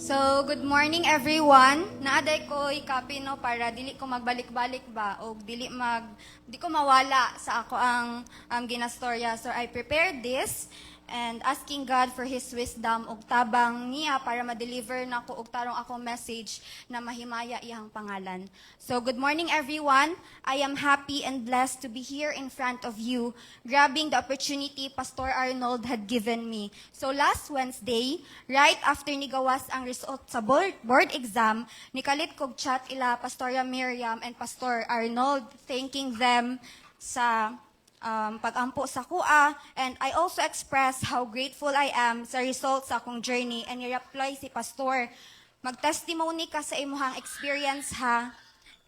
So, good morning everyone. Naaday ko copy no para dili ko magbalik-balik ba o di ko mawala sa ako ang ginastorya. So, I prepared this and asking God for His wisdom og tabang niya para ma-deliver na ko og tarong akong message na mahimaya iyang pangalan. So, good morning everyone. I am happy and blessed to be here in front of you, grabbing the opportunity Pastor Arnold had given me. So, last Wednesday, right after ni gawas ang result sa board exam, nikalit kog chat ila Pastora Miriam and Pastor Arnold, thanking them sa pag-ampo sa kuha, and I also express how grateful I am sa results sa akong journey, and i-reply si Pastor, mag-testimony ka sa imuhang experience ha,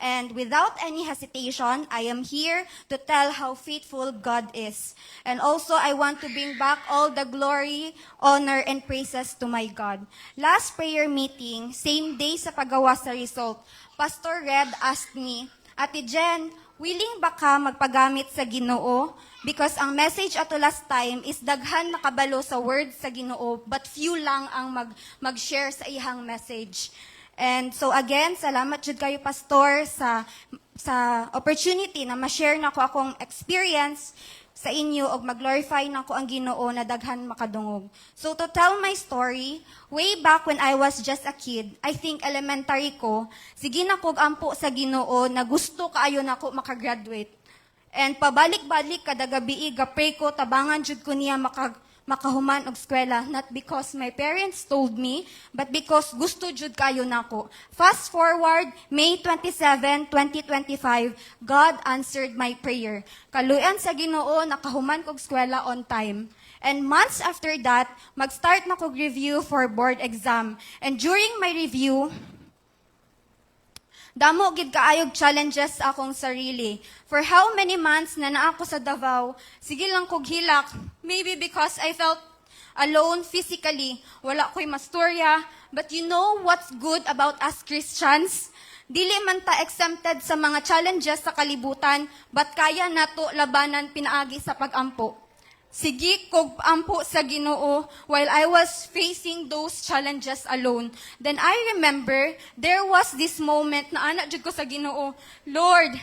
and without any hesitation, I am here to tell how faithful God is. And also, I want to bring back all the glory, honor, and praises to my God. Last prayer meeting, same day sa paggawa sa result, Pastor Red asked me, Ate Jen, willing ba ka magpagamit sa Ginoo? Because ang message ato last time is daghan nakabalo sa words sa Ginoo, but few lang ang mag-share sa ihang message. And so again, salamat jud kayo Pastor sa opportunity na ma-share nako akong experience sa inyo og mag-glorify nako ang Ginoo na daghan makadungog. So to tell my story, way back when I was just a kid, I think elementary ko, sige na kog ampo sa Ginoo na gusto kaayo nako makagraduate. And pabalik-balik kada gabi gapray ko tabangan jud ko niya makahuman og eskwela, not because my parents told me, but because gusto jud kayo nako. Fast forward, May 27, 2025, God answered my prayer. Kaluyan sa Ginoo, nakahuman kog eskwela on time. And months after that, mag-start na kog review for board exam. And during my review, damo gid kaayog challenges sa akong sarili. For how many months na naa ako sa Davao, sige lang kog hilak. Maybe because I felt alone physically. Wala ko'y mastorya. But you know what's good about us Christians? Dili man ta exempted sa mga challenges sa kalibutan, but kaya nato labanan pinaagi sa pag-ampo. Sige kog ampo sa Ginoo while I was facing those challenges alone. Then I remember there was this moment na ana jud ko sa Ginoo, Lord,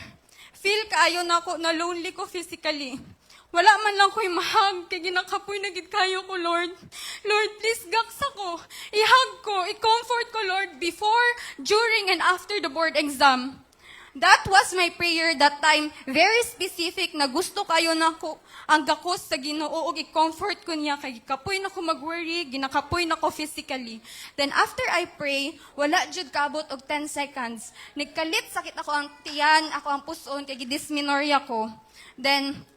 feel kaayo nako na lonely ko physically. Wala man lang ko'y mahag, kay ginakapoy na gid kayo ko, Lord. Lord, please gaksa ko, ihag ko, i-comfort ko, Lord, before, during, and after the board exam. That was my prayer that time, very specific na gusto kayo na ko ang gakos sa Ginoo ug i-comfort ko niya kay kapoy na ko mag-worry, ginakapoy na ko physically. Then after I pray, wala jud kaabot og 10 seconds. Nagkalit sakit ako ang tiyan, ako ang puson kay gidysmenorrhea ko. Then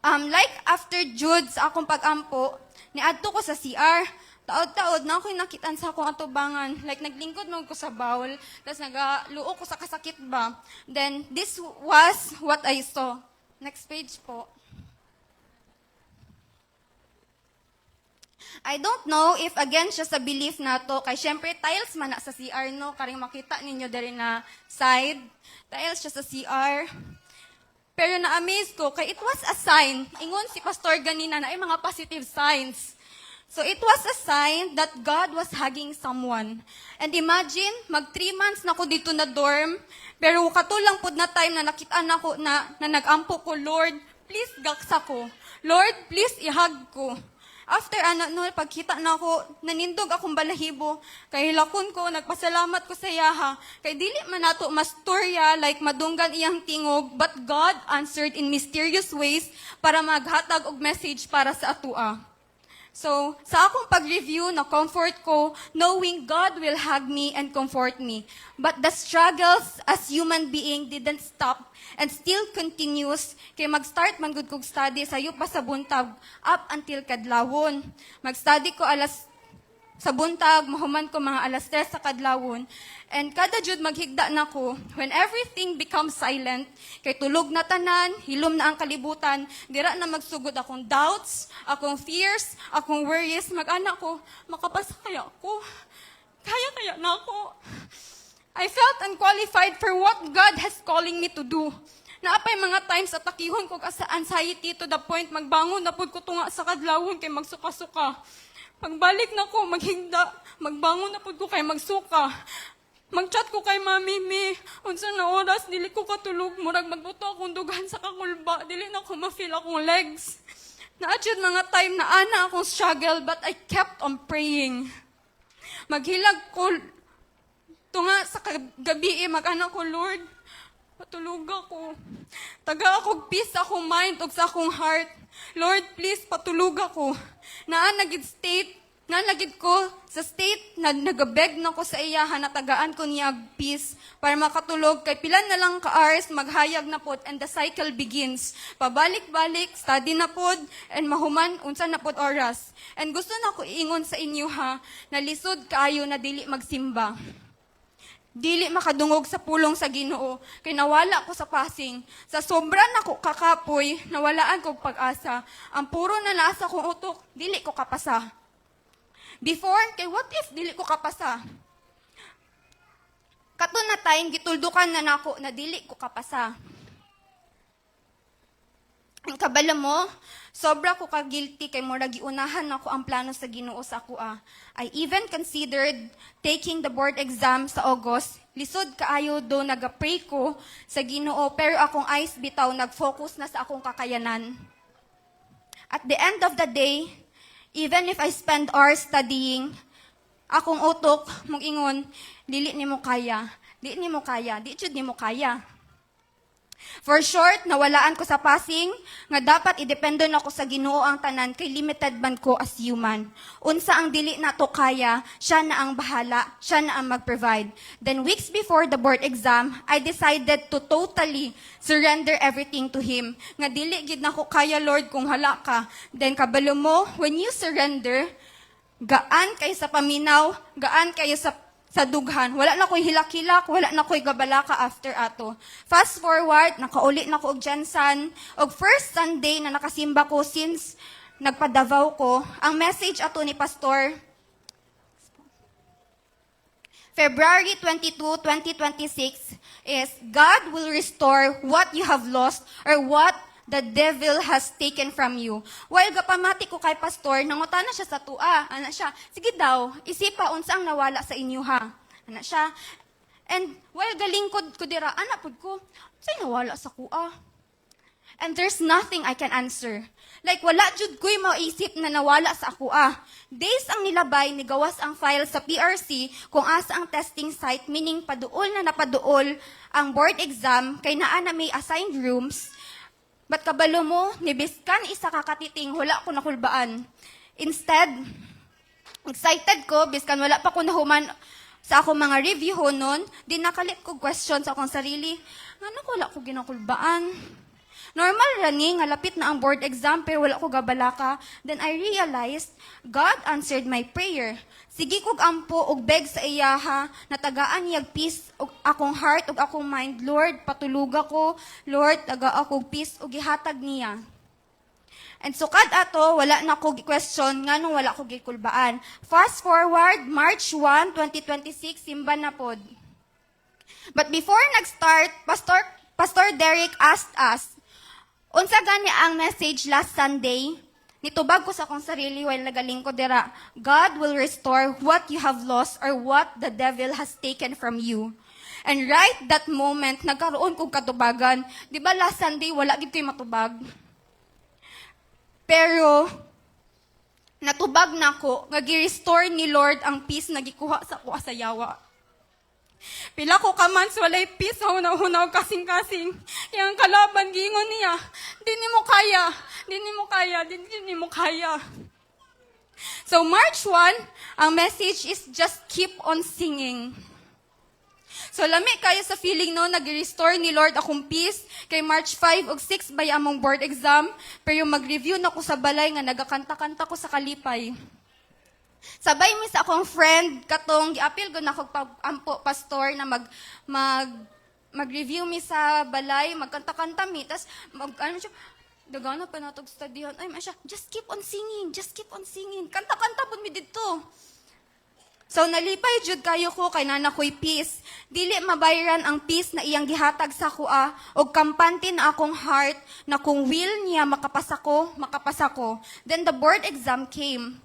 like after jud sa akong pag-ampo, niadto ko sa CR. Taod-taod na ako'y nakitaan sa akong atubangan. Like, naglingkod mo ko sa bowl, tapos nagaluo ko sa kasakit ba. Then, this was what I saw. Next page po. I don't know if again siya sa belief na to, kay syempre tiles man na sa CR, no? Karing makita ninyo diri na side. Tiles siya sa CR. Pero na-amaze ko, kay it was a sign. Ingon si Pastor ganina na ay mga positive signs. So it was a sign that God was hugging someone. And imagine, mag 3 months na ko dito na dorm, pero katulang pod na time na nakita na ko na nag-ampo ko, Lord, please gaksa ko. Lord, please ihag ko. After pagkita na ako, nanindog akong balahibo, kay lakon ko, nagpasalamat ko sa yaha, kay dili man nato mastorya, like madunggan iyang tingog, but God answered in mysterious ways para maghatag og message para sa atua. So, sa akong pag-review, na-comfort ko, knowing God will hug me and comfort me. But the struggles as human being didn't stop and still continues. Kaya mag-start man gud kog study sayo pa sa buntag up until kadlawon. Mag-study ko sa buntag, mahuman ko mga alas 3 sa kadlawon. And kada jud maghigda na ko, when everything becomes silent, kay tulog na tanan, hilom na ang kalibutan, dira na magsugod akong doubts, akong fears, akong worries, mag-ana ko, makapasa kaya ako? Kaya na ako? I felt unqualified for what God has calling me to do. Naapay mga times atakihon ko sa anxiety to the point magbangon na pud ko tunga sa kadlawon kay magsuka-suka. Pagbalik na ko, maghigda, magbangon na pud ko kay magsuka. Mag-chat ko kay Mami Mi, unsa na oras, dili ko katulog, murag magbuto akong dugan sa kakulba, dili na ko ma-feel akong legs. Naadjud mga time na ana akong struggle, but I kept on praying. Maghilag ko, tunga sa gabi, mag-ana ko, Lord, patulog ako. Taga akong peace sa akong mind ug sa akong heart. Lord, please, patulog ako. Nalagid ko sa state na nagabeg na ko sa iyahan na tagaan ko niya peace para makatulog kay pilan na lang ka hours maghayag na pod and the cycle begins. Pabalik-balik, study na pod and mahuman unsa na pod oras. And gusto na ko iingon sa inyo ha, na lisod kaayo na dili magsimba. Dili makadungog sa pulong sa Ginoo kay nawala ko sa passing. Sa sobra na ko kakapoy, nawalaan ko pag-asa. Ang puro na nasa kong utok, dili ko kapasa. Before, kay what if dili ko kapasa? Kato na time, gituldukan na nako na dili ko kapasa. Ang kabala mo, sobra ko ka-guilty kay murag giunahan ako ang plano sa Ginoo sa ako. I even considered taking the board exam sa August. Lisod kaayo do nagapray ko sa Ginoo pero akong eyes bitaw nag-focus na sa akong kakayanan. At the end of the day, even if I spend hours studying, akong utok mong ingon, dili nimo kaya, di jud nimo kaya. For short, nawalaan ko sa passing, nga dapat idependon ako sa Ginoo ang tanan kay limited man ko as human. Unsa ang dili nato kaya, siya na ang bahala, siya na ang mag-provide. Then weeks before the board exam, I decided to totally surrender everything to Him. Nga dili gid nako kaya, Lord, kung hala ka. Then kabalo mo, when you surrender, gaan kayo sa paminaw, gaan kayo sa dughan. Wala na ko'y hilak-hilak, wala na ko'y gabalaka after ato. Fast forward, nakauli na ko og Jensen. Og first Sunday na nakasimba ko since nagpadavaw ko, ang message ato ni Pastor, February 22, 2026 is, God will restore what you have lost or what the devil has taken from you. While gapamati ko kay Pastor, nangutana siya sa tua. Ana siya, sige daw, isipa unsa ang nawala sa inyo ha. Ana siya. And while galingkod ko dira, ana pud ko, say nawala sa kuha. And there's nothing I can answer. Like wala jud ko'y maisip na nawala sa ako Days ang nilabay ni gawas ang file sa PRC kung asa ang testing site, meaning paduol na napaduol ang board exam kay naa na may assigned rooms. But kabalo mo, nibiskan isa kakatiting, wala ko nakulbaan. Instead, excited ko, biskan wala pa ko nahuman sa akong mga review noon, din nakalit ko question sa akong sarili, nga wala ko ginakulbaan. Normal rani, nga lapit na ang board exam, pero wala ko gabalaka. Then I realized, God answered my prayer. Sige kog ampo og beg sa iyaha, natagaan niyag peace og akong heart og akong mind. Lord, patuluga ko. Lord, taga akong peace og gihatag niya. And sukad ato, wala na ko question nganong wala ko gikulbaan. Fast forward, March 1, 2026, simba na pod. But before nag-start, Pastor Derek asked us, unsa gani ang message last Sunday? Nitubag ko sa akong sarili while nagaling ko dira, God will restore what you have lost or what the devil has taken from you. And right that moment, nagkaroon kong katubagan. Di ba last Sunday, wala gid ko'y matubag? Pero, natubag na ko, nga gi-restore ni Lord ang peace na gikuha sa ko sa yawa. Pila ko ka months, walay peace, hunaw-hunaw, kasing-kasing. Yang kalaban, gingon niya, di ni mo kaya. So March 1, ang message is just keep on singing. So lami kayo sa feeling no, nag-restore ni Lord akong peace. Kay March 5 ug 6 bay among board exam, pero mag-review na ko sa balay nga nagakanta-kanta ko sa kalipay. Sabay mi sa akong friend katong giapil ko na kog ampo pastor na mag-review mi sa balay, magkanta-kanta mi, tas siya, dagana pa natog studyhan. Ay, siya, just keep on singing. Kanta-kanta pud mi didto. So nalipay jud kayo ko kay nana ko'y peace. Dili mabayran ang peace na iyang gihatag sa kuha og kampante na akong heart na kung will niya makapasa ko. Then the board exam came.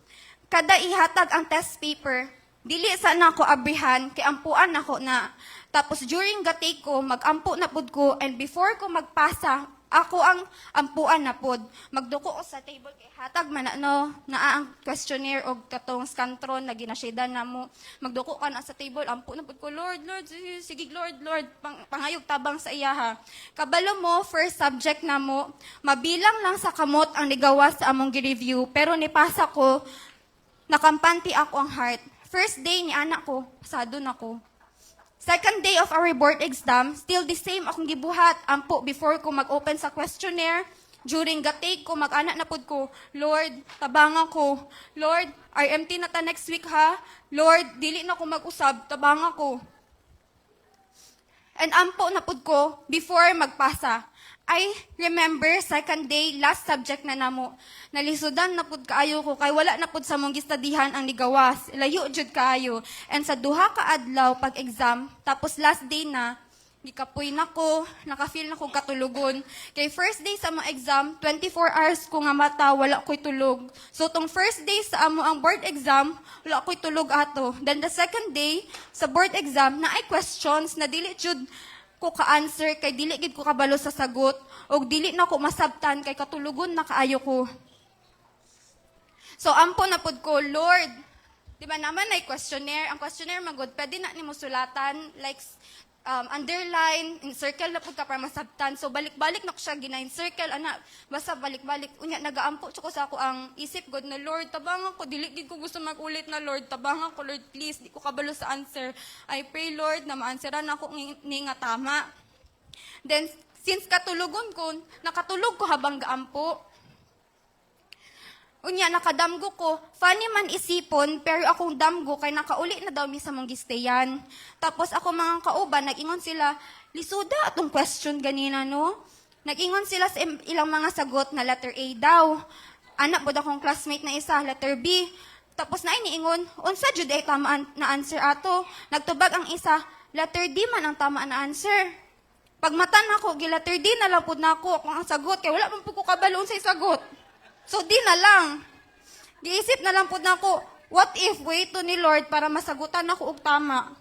kada ihatag ang test paper, dili sana ako abrihan, kay ampuan ako na. Tapos during the take ko, mag-ampu na pud ko, and before ko magpasa, ako ang ampuan na pud. Magduko ko sa table, kay hatag man na ang questionnaire o katong scantron na ginasyedan na mo. Magduko ka na sa table, ampu na pud ko, Lord, Lord, sige Lord, Lord, pangayog tabang sa iya ha. Kabalo mo, first subject na mo, mabilang lang sa kamot ang nigawas sa among gi-review, pero nipasa ko, nakampante ako ang heart. First day ni anak ko, pasado na ko. Second day of our board exam, still the same akong gibuhat. Ampo, before ko mag-open sa questionnaire, during the take ko, mag-anak na pud ko, Lord, tabangan ko. Lord, RMT na ta next week ha. Lord, dili na ko mag-usab, tabangan ko. And ampo na pud ko, before magpasa. I remember, second day, last subject na namo. Nalisudan na pud kaayo ko, kay wala na pud sa mong gistadihan ang nigawas. Layo jud kaayo. And sa duha ka adlaw, pag-exam, tapos last day na, gikapoy na ko, nakafeel na ko katulugon. Kay first day sa mga exam, 24 hours ko nga mata, wala ko'y tulog. So, tong first day sa amo ang board exam, wala ko'y tulog ato. Then the second day, sa board exam, na ay questions na dili jud ko ka-answer, kay dili gid ko kabalo sa sagot, o dili na ko masabtan, kay katulugon na kaayo ko. So, ampo na pud ko, Lord, di ba naman ay questionnaire, ang questionnaire magod, pwede na ni mo sulatan, like, underline, circle na pud ka para masabtan. So, balik-balik na ko siya, gina-circle, anak, basta balik-balik. Unya, nagaampo ko sa ako ang isip, God, na Lord, tabangan ko, dili gid ko gusto magulit na Lord, tabangan ko, Lord, please, di ko kabalo sa answer. I pray, Lord, na ma-answeran ako ni nga tama. Then, since katulugon ko, nakatulog ko habang gaampo. Unya, nakadamgo ko, funny man isipon, pero akong damgo, kay nakauli na daw mi sa mong gistayan. Tapos ako mga kauban, nag-ingon sila, lisuda atong question ganina, no? Nag-ingon sila sa ilang mga sagot na letter A daw. Anak bod akong classmate na isa, letter B. Tapos na iniingon, unsa jud ay tama na answer ato. Nagtubag ang isa, letter D man ang tama na answer. Pagmatan ako, letter D na lang pud nako akong ang sagot, kay wala man pud ko kabalo sa sagot. So, di na lang. Giisip na lang po na ako, what if wait to ni Lord para masagutan ako og tama?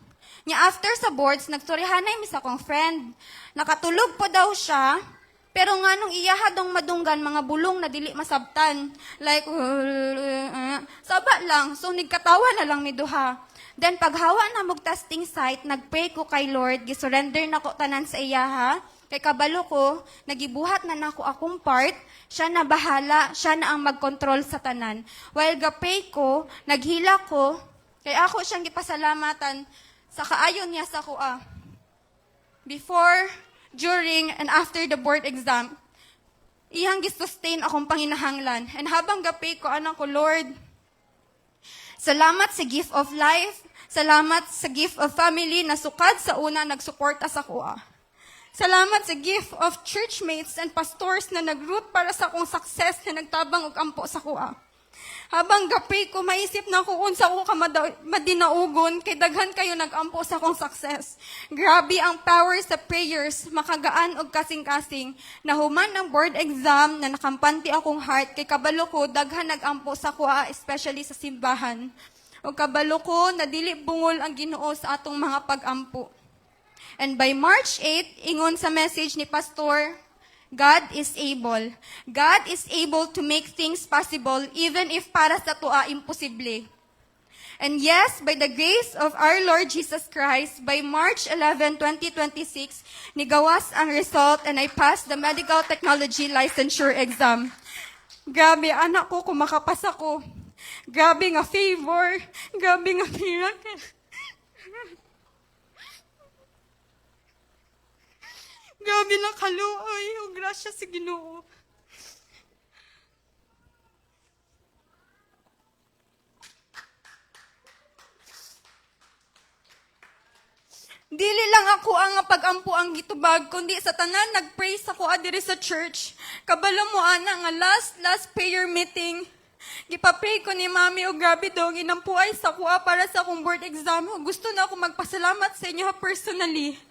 Nya after sa boards, nagstorihanay mi sa akong friend. Nakatulog po daw siya, pero nga nung iyahadong madunggan, mga bulong na dili masabtan. Like, saba lang. So, nagkatawa na lang mi duha. Then, paghawa na mog testing site, nagpray ko kay Lord, gisurrender na ko tanan sa iya ha. Kay kabalo ko, nagibuhat na nako akong part, siya na bahala, siya na ang mag-control sa tanan. While gapray ko, naghila ko, kay ako siyang gipasalamatan sa kaayon niya sa kuha. Before, during, and after the board exam, iyang gisustain akong panginahanglan. And habang gapray ko, anak ko, Lord, salamat sa gift of life, salamat sa gift of family na sukad sa una nagsuporta sa kuha. Salamat sa gift of churchmates and pastors na nag-root para sa akong success na nagtabang og ampo sa kuha. Habang gapay ko, maisip na ko unsa ko ka madinaugon, kay daghan kayo nag-ampo sa akong success. Grabe ang power sa prayers, makagaan og kasing-kasing. Nahuman ang board exam na nakampante akong heart, kay kabalo ko, daghan nag-ampo sa kuha, especially sa simbahan. O kabalo ko, na dili bungol ang Ginoo sa atong mga pag-ampo. And by March 8, ingon sa message ni Pastor, God is able. God is able to make things possible even if para sa tua imposible. And yes, by the grace of our Lord Jesus Christ, by March 11, 2026, nigawas ang result and I passed the medical technology licensure exam. Grabe, anak ko, kung makapasa ko. Grabe nga favor. Grabe nga miracle. Grabe na kaluoy, o grasya sa Ginoo. Dili lang ako ang pag-ampo ang gitubag, kundi sa tanan nag-pray sa kuha diri sa church. Kabalo mo ana nga last prayer meeting. Gipapray ko ni Mami o grabe daw ginampuay sa kuha para sa akong board exam. Gusto na ako magpasalamat sa inyo personally.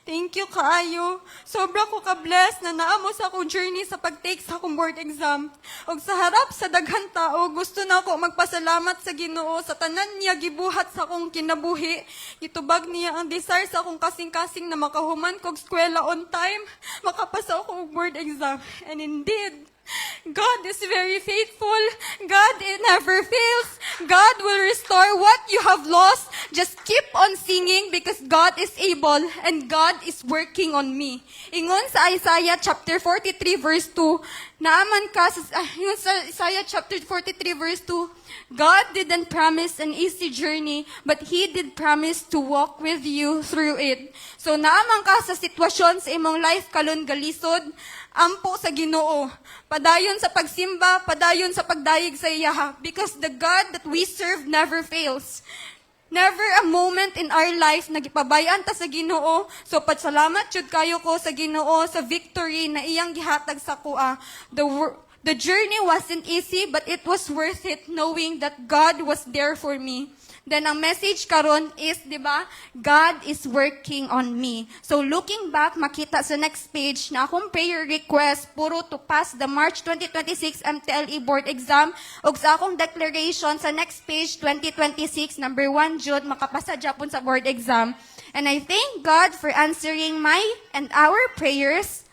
Thank you kaayo. Sobra ko ka-bless na naamo sa akong journey sa pag-take sa akong board exam. Og sa harap sa daghang tao, gusto na ako magpasalamat sa Ginoo sa tanan niya gibuhat sa akong kinabuhi. Itubag niya ang desire sa akong kasing-kasing na makahuman kog eskwela on time, makapasa ako og board exam. And indeed, God is very faithful. God never fails. God will restore what you have lost. Just keep on singing because God is able and God is working on me. Ingon sa Isaiah chapter 43 verse 2, naaman ka yun sa Isaiah chapter 43 verse 2, God didn't promise an easy journey, but He did promise to walk with you through it. So naaman ka sa sitwasyon sa imong life kalon galisod, ampo sa Ginoo. Padayon sa pagsimba, padayon sa pagdayeg sa iya, because the God that we serve never fails. Never a moment in our life nagipabayan ta sa Ginoo. So pasalamat jud kayo ko sa Ginoo sa victory na iyang gihatag sa kuha. The journey wasn't easy, but it was worth it knowing that God was there for me. Then ang message karon is, di ba, God is working on me. So looking back, makita sa next page na akong prayer request puro to pass the March 2026 MTLE board exam. Og sa akong declaration sa next page 2026, number 1 Jud, makapasa Japon sa board exam. And I thank God for answering my and our prayers.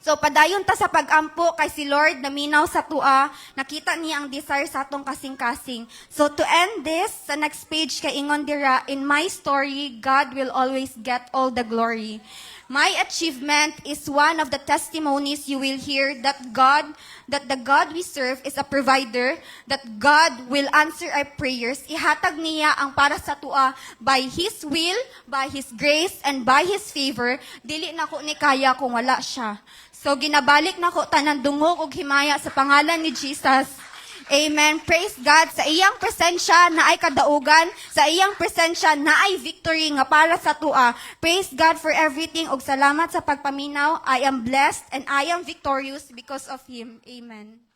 So, padayon ta sa pag-ampo kay si Lord na minaw sa tua, nakita niya ang desire sa atong kasing-kasing. So, to end this, sa next page kay Ingon Dira, in my story, God will always get all the glory. My achievement is one of the testimonies you will hear that the God we serve is a provider, that God will answer our prayers. Ihatag niya ang para sa tua by His will, by His grace, and by His favor. Dili na ko ni kaya kung wala siya. So, ginabalik na ko tanan dungog ug himaya sa pangalan ni Jesus. Amen. Praise God. Sa iyang presensya na ay kadaugan, sa iyang presensya na ay victory nga para sa tua. Praise God for everything ug salamat sa pagpaminaw. I am blessed and I am victorious because of Him. Amen.